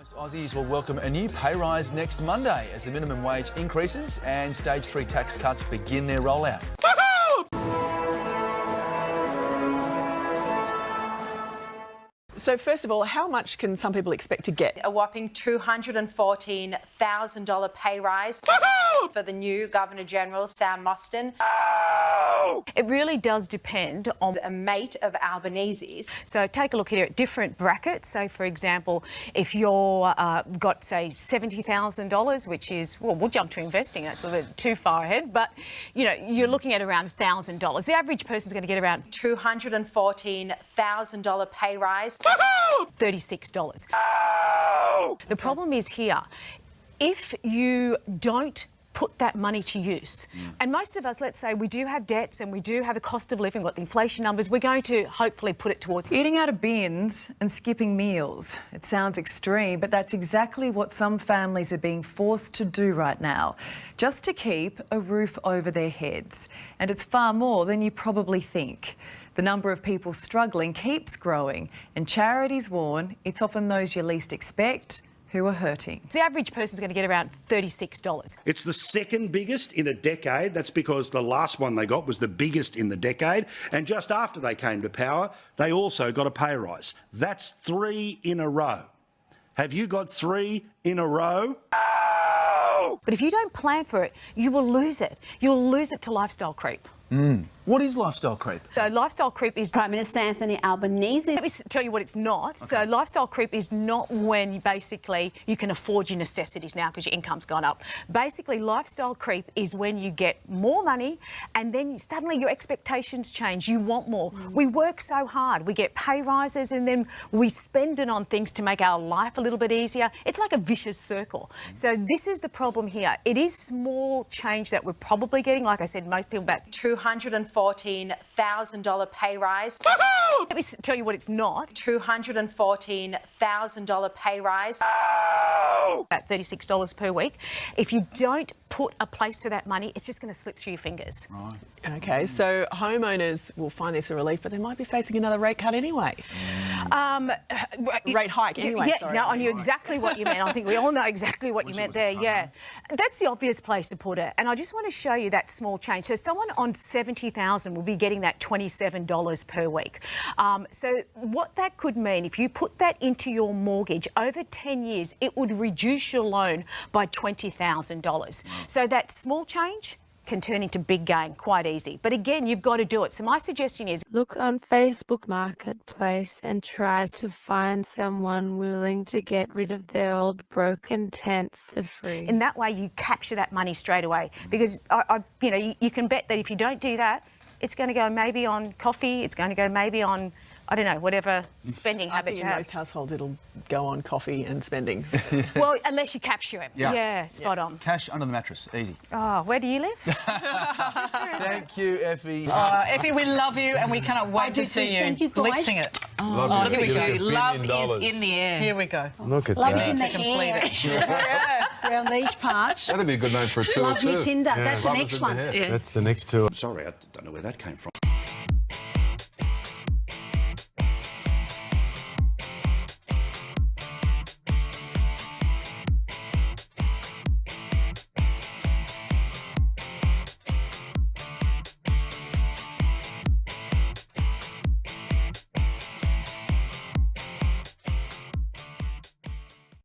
Most Aussies will welcome a new pay rise next Monday as the minimum wage increases and stage 3 tax cuts begin their rollout. So first of all, how much can some people expect to get? A whopping $214,000 pay rise for the new Governor-General, Sam Mostyn. It really does depend on A mate of Albanese's. So take a look here at different brackets. So, for example, if you're got, say, $70,000, which is, well, we'll jump to investing. That's a bit too far ahead. But, you know, you're looking at around $1,000. The average person's going to get around $214,000 pay rise. $36. The problem is here, if you don't put that money to use. And most of us, let's say, we do have debts and we do have a cost of living, what the inflation numbers, we're going to hopefully put it towards eating out of bins and skipping meals. It sounds extreme, but that's exactly what some families are being forced to do right now, just to keep a roof over their heads. And it's far more than you probably think. The number of people struggling keeps growing, and charities warn it's often those you least expect who are hurting. The average person's going to get around $36. It's the second biggest in a decade. That's because the last one they got was the biggest in the decade. And just after they came to power, they also got a pay rise. That's 3 in a row. Have you got 3 in a row? But if you don't plan for it, you will lose it. You'll lose it to lifestyle creep. What is lifestyle creep? So lifestyle creep is... Prime Minister Anthony Albanese. Let me tell you what it's not. Okay. So lifestyle creep is not when basically you can afford your necessities now because your income's gone up. Basically, lifestyle creep is when you get more money and then suddenly your expectations change. You want more. We work so hard. We get pay rises and then we spend it on things to make our life a little bit easier. It's like a vicious circle. So this is the problem here. It is small change that we're probably getting. Like I said, most people about $214,000 pay rise. Let me tell you what it's not. $214,000 pay rise. About $36 per week. If you don't put a place for that money, it's just going to slip through your fingers. Right. Okay, so homeowners will find this a relief, but they might be facing another rate cut anyway. Rate hike anyway. Yeah, sorry. no, I knew exactly what you meant. I think we all know exactly what you meant there, yeah. That's the obvious place to put it. And I just want to show you that small change. So someone on $70,000 will be getting that $27 per week. So what that could mean, if you put that into your mortgage over 10 years, it would reduce your loan by $20,000. So that small change can turn into big gain quite easy. But again, you've got to do it. So my suggestion is... look on Facebook Marketplace and try to find someone willing to get rid of their old broken tent for free. In that way, you capture that money straight away. Because, you know, you can bet that if you don't do that, it's going to go maybe on coffee, it's going to go maybe on, I don't know, whatever spending habits you have. In most households, it'll go on coffee and spending. Well, unless you capture it. Yeah, spot on. Cash under the mattress, easy. Oh, where do you live? Thank you, Effie. Effie, we love you and we cannot wait to see you. Thank you, guys. Blitzing it. Oh, here we go. Love Love is in the air. Here we go. Look at Love that. is in the Complete air. it. Around these parts. That'd be a good name for a tour Love too. me Tinder. Yeah. That's the Love next is in the one. hair. That's the next tour. Sorry, I don't know where that came from.